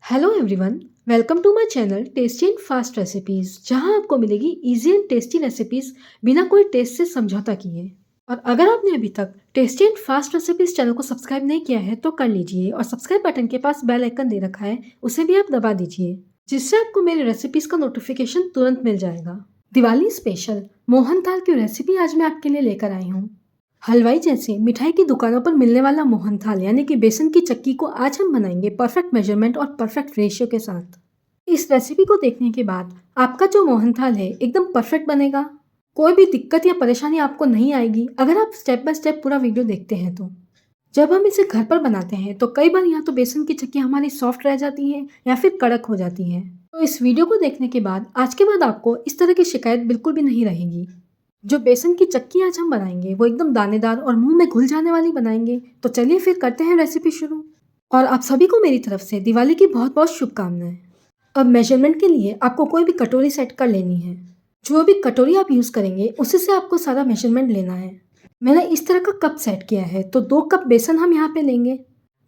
Hello everyone, welcome to my channel tasty and fast recipes, जहां आपको मिलेगी easy and tasty recipes बिना कोई टेस्ट से समझौता किए। और अगर आपने अभी तक tasty and fast recipes channel को सब्सक्राइब नहीं किया है तो कर लीजिए और सब्सक्राइब बटन के पास बेल आइकन दे रखा है, उसे भी आप दबा दीजिए, जिससे आपको मेरी रेसिपीज़ का नोटिफिकेशन तुरंत मिल जाएगा। दिवाली स्पेशल मोहन थाल की रेसिपी आज मैं आपके लिए लेकर आई हूँ। हलवाई जैसे मिठाई की दुकानों पर मिलने वाला मोहन थाल यानी कि बेसन की चक्की को आज हम बनाएंगे परफेक्ट मेजरमेंट और परफेक्ट रेशियो के साथ। इस रेसिपी को देखने के बाद आपका जो मोहन थाल है एकदम परफेक्ट बनेगा। कोई भी दिक्कत या परेशानी आपको नहीं आएगी अगर आप स्टेप बाय स्टेप पूरा वीडियो देखते हैं तो। जब हम इसे घर पर बनाते हैं तो कई बार या तो बेसन की चक्की हमारी सॉफ्ट रह जाती है या फिर कड़क हो जाती है। तो इस वीडियो को देखने के बाद आज के बाद आपको इस तरह की शिकायत बिल्कुल भी नहीं रहेगी। जो बेसन की चक्की आज हम बनाएंगे वो एकदम दानेदार और मुंह में घुल जाने वाली बनाएंगे। तो चलिए फिर करते हैं रेसिपी शुरू। और आप सभी को मेरी तरफ से दिवाली की बहुत बहुत शुभकामनाएं। अब मेजरमेंट के लिए आपको कोई भी कटोरी सेट कर लेनी है। जो भी कटोरी आप यूज़ करेंगे उसी से आपको सारा मेजरमेंट लेना है। मैंने इस तरह का कप सेट किया है तो 2 कप बेसन हम यहाँ पे लेंगे।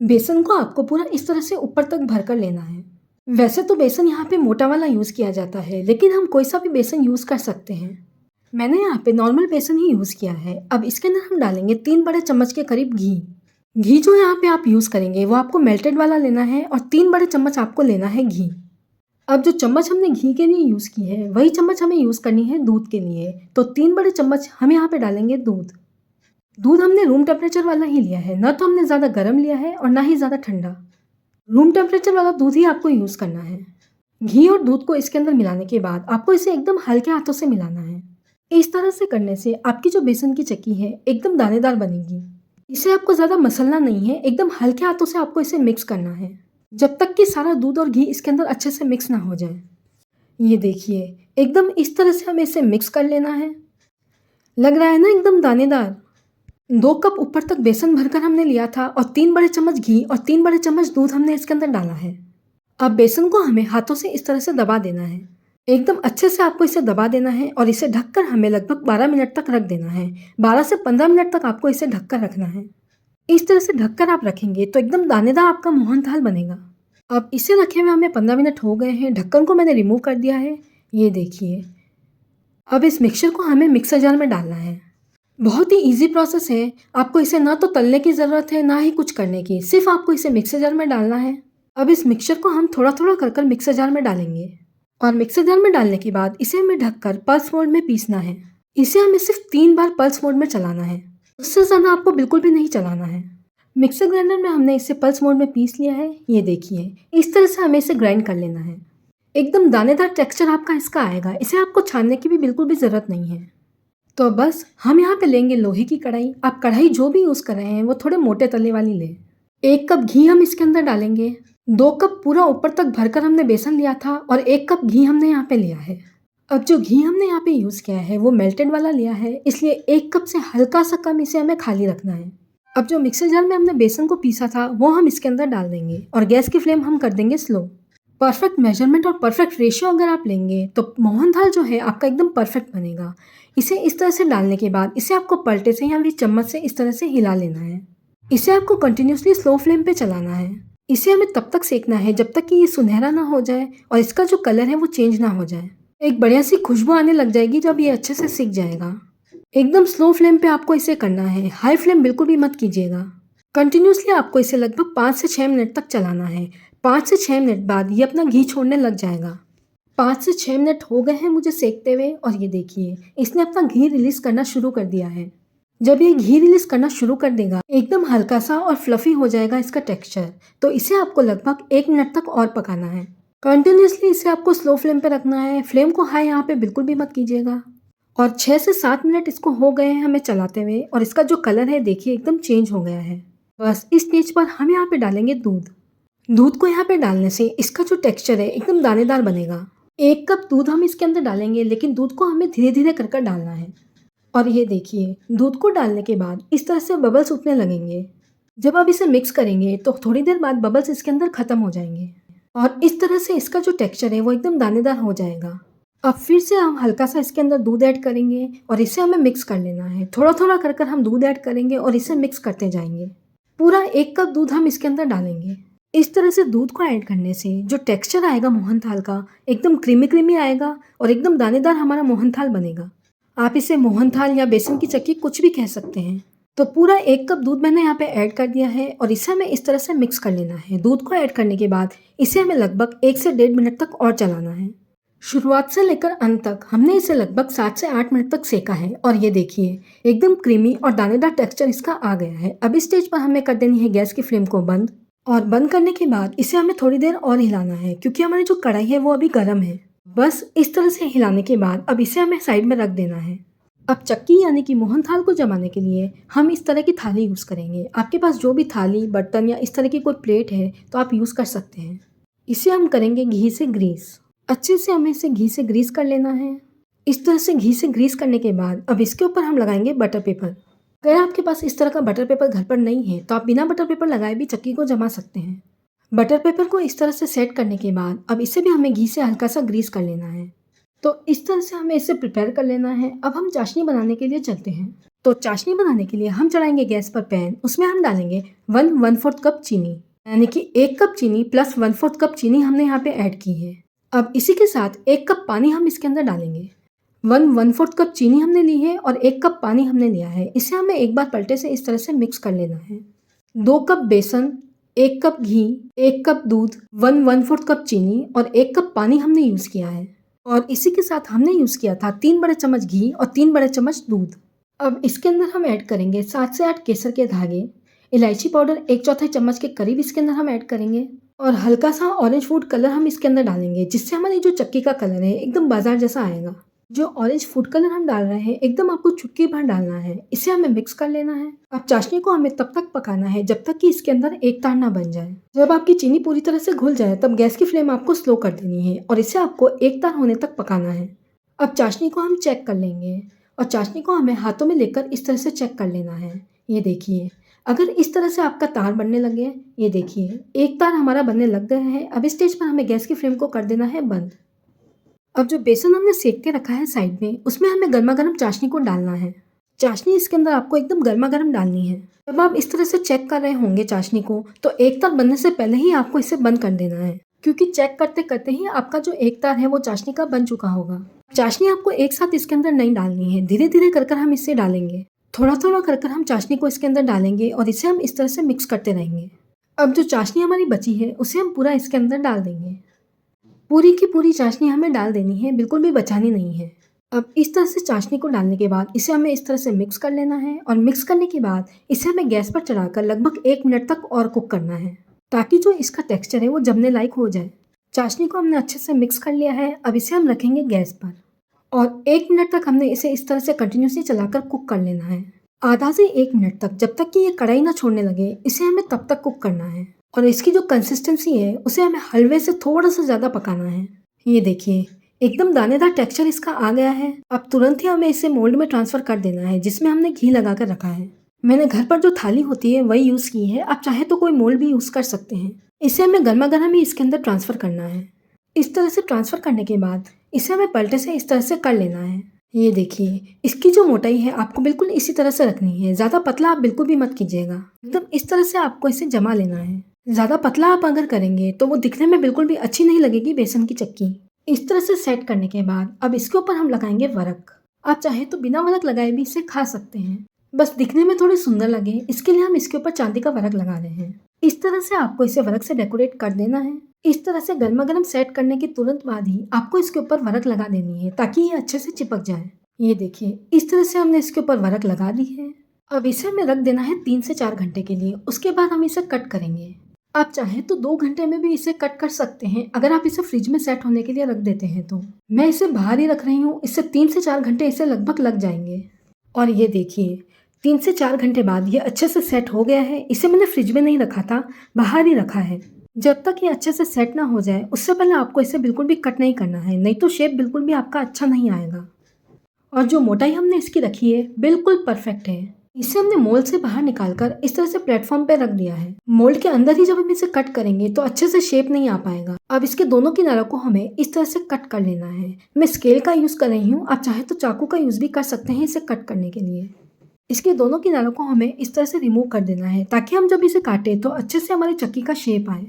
बेसन को आपको पूरा इस तरह से ऊपर तक भर कर लेना है। वैसे तो बेसन यहाँ पे मोटा वाला यूज़ किया जाता है, लेकिन हम कोई सा भी बेसन यूज़ कर सकते हैं। मैंने यहाँ पे नॉर्मल बेसन ही यूज़ किया है। अब इसके अंदर हम डालेंगे 3 बड़े चम्मच के करीब घी। घी जो यहाँ पे आप यूज़ करेंगे वो आपको मेल्टेड वाला लेना है और 3 बड़े चम्मच आपको लेना है घी। अब जो चम्मच हमने घी के लिए यूज़ की है वही चम्मच हमें यूज़ करनी है दूध के लिए। तो 3 बड़े चम्मच हम यहाँ पे डालेंगे दूध। दूध हमने रूम टेम्परेचर वाला ही लिया है, ना तो हमने ज़्यादा गर्म लिया है और ना ही ज़्यादा ठंडा। रूम टेम्परेचर वाला दूध ही आपको यूज़ करना है। घी और दूध को इसके अंदर मिलाने के बाद आपको इसे एकदम हल्के हाथों से मिलाना है। इस तरह से करने से आपकी जो बेसन की चक्की है एकदम दानेदार बनेगी। इसे आपको ज़्यादा मसलना नहीं है, एकदम हल्के हाथों से आपको इसे मिक्स करना है जब तक कि सारा दूध और घी इसके अंदर अच्छे से मिक्स ना हो जाए। ये देखिए, एकदम इस तरह से हमें इसे मिक्स कर लेना है। लग रहा है ना एकदम दानेदार। 2 कप ऊपर तक बेसन भरकर हमने लिया था और 3 बड़े चम्मच घी और 3 बड़े चम्मच दूध हमने इसके अंदर डाला है। अब बेसन को हमें हाथों से इस तरह से दबा देना है। एकदम अच्छे से आपको इसे दबा देना है और इसे ढककर हमें लगभग 12 मिनट तक रख देना है। 12 से 15 मिनट तक आपको इसे ढककर रखना है। इस तरह से ढककर आप रखेंगे तो एकदम दानेदार आपका मोहन थाल बनेगा। अब इसे रखे हुए हमें 15 मिनट हो गए हैं। ढक्कन को मैंने रिमूव कर दिया है। ये देखिए, अब इस मिक्सचर को हमें मिक्सर जार में डालना है। बहुत ही ईजी प्रोसेस है। आपको इसे ना तो तलने की ज़रूरत है ना ही कुछ करने की, सिर्फ आपको इसे मिक्सर जार में डालना है। अब इस मिक्सचर को हम थोड़ा थोड़ा कर मिक्सर जार में डालेंगे और मिक्सर जार में डालने के बाद इसे हमें ढककर पल्स मोड में पीसना है। इसे हमें सिर्फ 3 बार पल्स मोड में चलाना है, उससे ज़्यादा आपको बिल्कुल भी नहीं चलाना है। मिक्सर ग्राइंडर में हमने इसे पल्स मोड में पीस लिया है। ये देखिए, इस तरह से हमें इसे ग्राइंड कर लेना है। एकदम दानेदार टेक्सचर आपका इसका आएगा। इसे आपको छानने की भी बिल्कुल भी ज़रूरत नहीं है। तो बस हम यहाँ पे लेंगे लोहे की कढ़ाई। आप कढ़ाई जो भी यूज़ कर रहे हैं वो थोड़े मोटे तले वाली लें। 1 कप घी हम इसके अंदर डालेंगे। 2 कप पूरा ऊपर तक भरकर हमने बेसन लिया था और 1 कप घी हमने यहाँ पे लिया है। अब जो घी हमने यहाँ पे यूज़ किया है वो मेल्टेड वाला लिया है, इसलिए 1 कप से हल्का सा कम इसे हमें खाली रखना है। अब जो मिक्सर जार में हमने बेसन को पीसा था वो हम इसके अंदर डाल देंगे और गैस की फ्लेम हम कर देंगे स्लो। परफेक्ट मेजरमेंट और परफेक्ट रेशियो अगर आप लेंगे तो मोहन थाल जो है आपका एकदम परफेक्ट बनेगा। इसे इस तरह से डालने के बाद इसे आपको पलटे से या फिर चम्मच से इस तरह से हिला लेना है। इसे आपको कंटिन्यूसली स्लो फ्लेम पे चलाना है। इसे हमें तब तक सेकना है जब तक कि ये सुनहरा ना हो जाए और इसका जो कलर है वो चेंज ना हो जाए। एक बढ़िया सी खुशबू आने लग जाएगी जब ये अच्छे से सिक जाएगा। एकदम स्लो फ्लेम पे आपको इसे करना है, हाई फ्लेम बिल्कुल भी मत कीजिएगा। कंटिन्यूसली आपको इसे लगभग 5 से 6 मिनट तक चलाना है। 5 से 6 मिनट बाद ये अपना घी छोड़ने लग जाएगा। 5 से 6 मिनट हो गए हैं मुझे सेकते हुए और ये देखिए, इसने अपना घी रिलीज करना शुरू कर दिया है। जब ये घी रिलीज करना शुरू कर देगा एकदम हल्का सा और फ्लफी हो जाएगा इसका टेक्सचर। तो इसे आपको लगभग 1 मिनट तक और पकाना है। कंटिन्यूसली इसे आपको स्लो फ्लेम पे रखना है। फ्लेम को हाई यहाँ पे बिल्कुल भी मत कीजिएगा। और 6 से 7 मिनट इसको हो गए हैं हमें चलाते हुए और इसका जो कलर है देखिए एकदम चेंज हो गया है। बस इस स्टेज पर हम यहाँ पे डालेंगे दूध। दूध को यहाँ पे डालने से इसका जो टेक्सचर है एकदम दानेदार बनेगा। 1 कप दूध हम इसके अंदर डालेंगे, लेकिन दूध को हमें धीरे धीरे कर डालना है। और ये देखिए, दूध को डालने के बाद इस तरह से बबल्स उठने लगेंगे। जब आप इसे मिक्स करेंगे तो थोड़ी देर बाद बबल्स इसके अंदर ख़त्म हो जाएंगे और इस तरह से इसका जो टेक्सचर है वो एकदम दानेदार हो जाएगा। अब फिर से हम हल्का सा इसके अंदर दूध ऐड करेंगे और इसे हमें मिक्स कर लेना है। थोड़ा थोड़ा कर हम दूध ऐड करेंगे और इसे मिक्स करते जाएंगे। पूरा 1 कप दूध हम इसके अंदर डालेंगे। इस तरह से दूध को ऐड करने से जो टेक्सचर आएगा मोहनथाल का, एकदम क्रीमी क्रीमी आएगा और एकदम दानेदार हमारा मोहनथाल बनेगा। आप इसे मोहनथाल या बेसन की चक्की कुछ भी कह सकते हैं। तो पूरा 1 कप दूध मैंने यहाँ पे ऐड कर दिया है और इसे हमें इस तरह से मिक्स कर लेना है। दूध को ऐड करने के बाद इसे हमें लगभग 1 से 1.5 मिनट तक और चलाना है। शुरुआत से लेकर अंत तक हमने इसे लगभग 7 से 8 मिनट तक सेका है और ये देखिए एकदम क्रीमी और दानेदार टेक्सचर इसका आ गया है। अब इस स्टेज पर हमें कर देनी है गैस की फ्लेम को बंद और बंद करने के बाद इसे हमें थोड़ी देर और हिलाना है क्योंकि हमारी जो कढ़ाई है वो अभी गर्म है। बस इस तरह से हिलाने के बाद अब इसे हमें साइड में रख देना है। अब चक्की यानी कि मोहनथाल को जमाने के लिए हम इस तरह की थाली यूज़ करेंगे। आपके पास जो भी थाली, बर्तन या इस तरह की कोई प्लेट है तो आप यूज़ कर सकते हैं। इसे हम करेंगे घी से ग्रीस। अच्छे से हमें इसे घी से ग्रीस कर लेना है। इस तरह से घी से ग्रीस करने के बाद अब इसके ऊपर हम लगाएंगे बटर पेपर। अगर आपके पास इस तरह का बटर पेपर घर पर नहीं है तो आप बिना बटर पेपर लगाए भी चक्की को जमा सकते हैं। बटर पेपर को इस तरह से सेट करने के बाद अब इसे भी हमें घी से हल्का सा ग्रीस कर लेना है। तो इस तरह से हमें इसे प्रिपेयर कर लेना है। अब हम चाशनी बनाने के लिए चलते हैं। तो चाशनी बनाने के लिए हम चढ़ाएंगे गैस पर पैन। उसमें हम डालेंगे 1/4 कप चीनी, यानी कि 1 कप चीनी प्लस 1/4 कप चीनी हमने यहाँ पे ऐड की है। अब इसी के साथ 1 कप पानी हम इसके अंदर डालेंगे। 1/4 कप चीनी हमने ली है और 1 कप पानी हमने लिया है। इसे हमें एक बार पलटे से इस तरह से मिक्स कर लेना है। 2 कप बेसन, 1 कप घी, 1 कप दूध, 1/4 कप चीनी और 1 कप पानी हमने यूज़ किया है। और इसी के साथ हमने यूज़ किया था 3 बड़े चम्मच घी और 3 बड़े चम्मच दूध। अब इसके अंदर हम ऐड करेंगे 7 से 8 केसर के धागे, इलायची पाउडर 1/4 चम्मच के करीब इसके अंदर हम ऐड करेंगे और हल्का सा ऑरेंज फूड कलर हम इसके अंदर डालेंगे, जिससे हमारी जो चक्की का कलर है एकदम बाजार जैसा आएगा। जो ऑरेंज फूड कलर हम डाल रहे हैं एकदम आपको चुटकी भर डालना है। इसे हमें मिक्स कर लेना है। अब चाशनी को हमें तब तक पकाना है जब तक कि इसके अंदर एक तार ना बन जाए। जब आपकी चीनी पूरी तरह से घुल जाए तब गैस की फ्लेम आपको स्लो कर देनी है और इसे आपको एक तार होने तक पकाना है। अब चाशनी को हम चेक कर लेंगे और चाशनी को हमें हाथों में लेकर इस तरह से चेक कर लेना है। ये देखिए, अगर इस तरह से आपका तार बनने लगे, ये देखिए एक तार हमारा बनने लग गया है। अब इस स्टेज पर हमें गैस की फ्लेम को कर देना है बंद। अब जो बेसन हमने सेक के रखा है साइड में, उसमें हमें गर्मा गर्म चाशनी को डालना है। चाशनी इसके अंदर आपको एकदम गर्मा गर्म डालनी है। जब आप इस तरह से चेक कर रहे होंगे चाशनी को, तो एक तार बनने से पहले ही आपको इसे बंद कर देना है, क्योंकि चेक करते करते ही आपका जो एक तार है वो चाशनी का बन चुका होगा। चाशनी आपको एक साथ इसके अंदर नहीं डालनी है, धीरे धीरे कर कर हम इसे डालेंगे। थोड़ा थोड़ा कर कर हम चाशनी को इसके अंदर डालेंगे और इसे हम इस तरह से मिक्स करते रहेंगे। अब जो चाशनी हमारी बची है उसे हम पूरा इसके अंदर डाल देंगे। पूरी की पूरी चाशनी हमें डाल देनी है, बिल्कुल भी बचानी नहीं है। अब इस तरह से चाशनी को डालने के बाद इसे हमें इस तरह से मिक्स कर लेना है और मिक्स करने के बाद इसे हमें गैस पर चढ़ाकर लगभग 1 मिनट तक और कुक करना है, ताकि जो इसका टेक्सचर है वो जमने लायक हो जाए। चाशनी को हमने अच्छे से मिक्स कर लिया है। अब इसे हम रखेंगे गैस पर और 1 मिनट तक हमने इसे इस तरह से कंटिन्यूसली चलाकर कुक कर लेना है। आधा से 1 मिनट तक, जब तक कि ये कढ़ाई ना छोड़ने लगे, इसे हमें तब तक कुक करना है। और इसकी जो कंसिस्टेंसी है उसे हमें हलवे से थोड़ा सा ज़्यादा पकाना है। ये देखिए एकदम दानेदार टेक्सचर इसका आ गया है। अब तुरंत ही हमें इसे मोल्ड में ट्रांसफ़र कर देना है, जिसमें हमने घी लगा कर रखा है। मैंने घर पर जो थाली होती है वही यूज़ की है, आप चाहे तो कोई मोल्ड भी यूज़ कर सकते हैं। इसे हमें गर्मा गर्म ही इसके अंदर ट्रांसफ़र करना है। इस तरह से ट्रांसफ़र करने के बाद इसे हमें पलटे से इस तरह से कर लेना है। ये देखिए इसकी जो मोटाई है आपको बिल्कुल इसी तरह से रखनी है, ज़्यादा पतला आप बिल्कुल भी मत कीजिएगा। एकदम इस तरह से आपको इसे जमा लेना है। ज़्यादा पतला आप अगर करेंगे तो वो दिखने में बिल्कुल भी अच्छी नहीं लगेगी बेसन की चक्की। इस तरह से सेट करने के बाद अब इसके ऊपर हम लगाएंगे वरक। आप चाहे तो बिना वरक लगाए भी इसे खा सकते हैं, बस दिखने में थोड़ी सुंदर लगे इसके लिए हम इसके ऊपर चांदी का वरक लगा रहे हैं। इस तरह से आपको इसे वरक से डेकोरेट कर देना है। इस तरह से गर्मा गर्म सेट करने के तुरंत बाद ही आपको इसके ऊपर वरक लगा देनी है, ताकि ये अच्छे से चिपक जाए। ये देखिए इस तरह से हमने इसके ऊपर वरक लगा दी है। अब इसे हमें रख देना है 3 से 4 घंटे के लिए। उसके बाद हम इसे कट करेंगे। आप चाहें तो 2 घंटे में भी इसे कट कर सकते हैं, अगर आप इसे फ्रिज में सेट होने के लिए रख देते हैं तो। मैं इसे बाहर ही रख रही हूँ, इससे 3 से 4 घंटे इसे लगभग लग जाएंगे। और ये देखिए 3 से 4 घंटे बाद ये अच्छे से सेट हो गया है। इसे मैंने फ्रिज में नहीं रखा था, बाहर ही रखा है। जब तक ये अच्छे से सेट ना हो जाए उससे पहले आपको इसे बिल्कुल भी कट नहीं करना है, नहीं तो शेप बिल्कुल भी आपका अच्छा नहीं आएगा। और जो मोटाई हमने इसकी रखी है बिल्कुल परफेक्ट है। इसे हमने मोल्ड से बाहर निकालकर इस तरह से प्लेटफॉर्म पे रख दिया है। मोल्ड के अंदर ही जब हम इसे कट करेंगे तो अच्छे से शेप नहीं आ पाएगा। अब इसके दोनों किनारों को हमें इस तरह से कट कर लेना है। मैं स्केल का यूज़ कर रही हूँ, आप चाहे तो चाकू का यूज़ भी कर सकते हैं इसे कट करने के लिए। इसके दोनों किनारों को हमें इस तरह से रिमूव कर देना है, ताकि हम जब इसे काटें तो अच्छे से हमारी चक्की का शेप आए।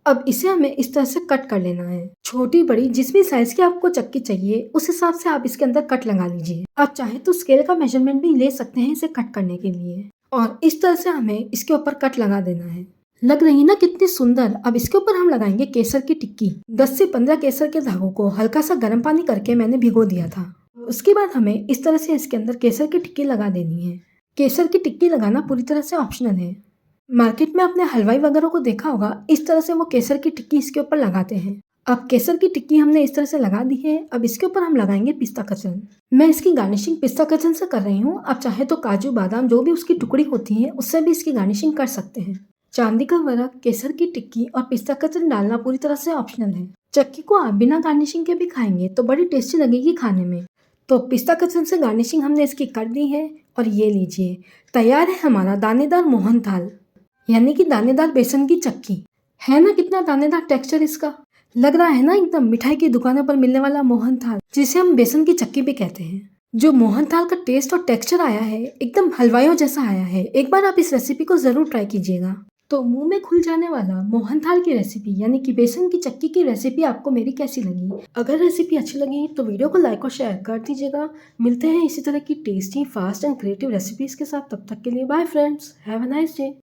अब इसे हमें इस तरह से कट कर लेना है। छोटी बड़ी जिस भी साइज की आपको चक्की चाहिए उस हिसाब से आप इसके अंदर कट लगा लीजिए। आप चाहे तो स्केल का मेजरमेंट भी ले सकते हैं इसे कट करने के लिए। और इस तरह से हमें इसके ऊपर कट लगा देना है। लग रही ना कितनी सुंदर। अब इसके ऊपर हम लगाएंगे केसर की टिक्की। 10 से 15 केसर के धागों को हल्का सा गर्म पानी करके मैंने भिगो दिया था। उसके बाद हमें इस तरह से इसके अंदर केसर की टिक्की लगा देनी है। केसर की टिक्की लगाना पूरी तरह से ऑप्शनल है। मार्केट में आपने हलवाई वगैरह को देखा होगा, इस तरह से वो केसर की टिक्की इसके ऊपर लगाते हैं। अब केसर की टिक्की हमने इस तरह से लगा दी है। अब इसके ऊपर हम लगाएंगे पिस्ता कतरन। मैं इसकी गार्निशिंग पिस्ता कतरन से कर रही हूँ। आप चाहे तो काजू बादाम जो भी उसकी टुकड़ी होती है उससे भी इसकी गार्निशिंग कर सकते हैं। चांदी का वर्क, केसर की टिक्की और पिस्ता कतरन डालना पूरी तरह से ऑप्शनल है। चक्की को आप बिना गार्निशिंग के भी खाएंगे तो बड़ी टेस्टी लगेगी खाने में। तो पिस्ता कतरन से गार्निशिंग हमने इसकी कर दी है और ये लीजिए, तैयार है हमारा दानेदार मोहन थाल, यानी कि दानेदार बेसन की चक्की। है ना कितना दानेदार टेक्सचर इसका। लग रहा है ना एकदम मिठाई की दुकानों पर मिलने वाला मोहन थाल, जिसे हम बेसन की चक्की भी कहते हैं। जो मोहन थाल का टेस्ट और टेक्सचर आया है एकदम हलवाइयों जैसा आया है। एक बार आप इस रेसिपी को जरूर ट्राई कीजिएगा। तो मुंह में खुल जाने वाला मोहन थाल की रेसिपी यानी कि बेसन की चक्की की रेसिपी आपको मेरी कैसी लगी? अगर रेसिपी अच्छी लगी तो वीडियो को लाइक और शेयर कर दीजिएगा। मिलते हैं इसी तरह की tasty, fast and creative recipes के साथ। तब तक के लिए bye friends, have a nice day.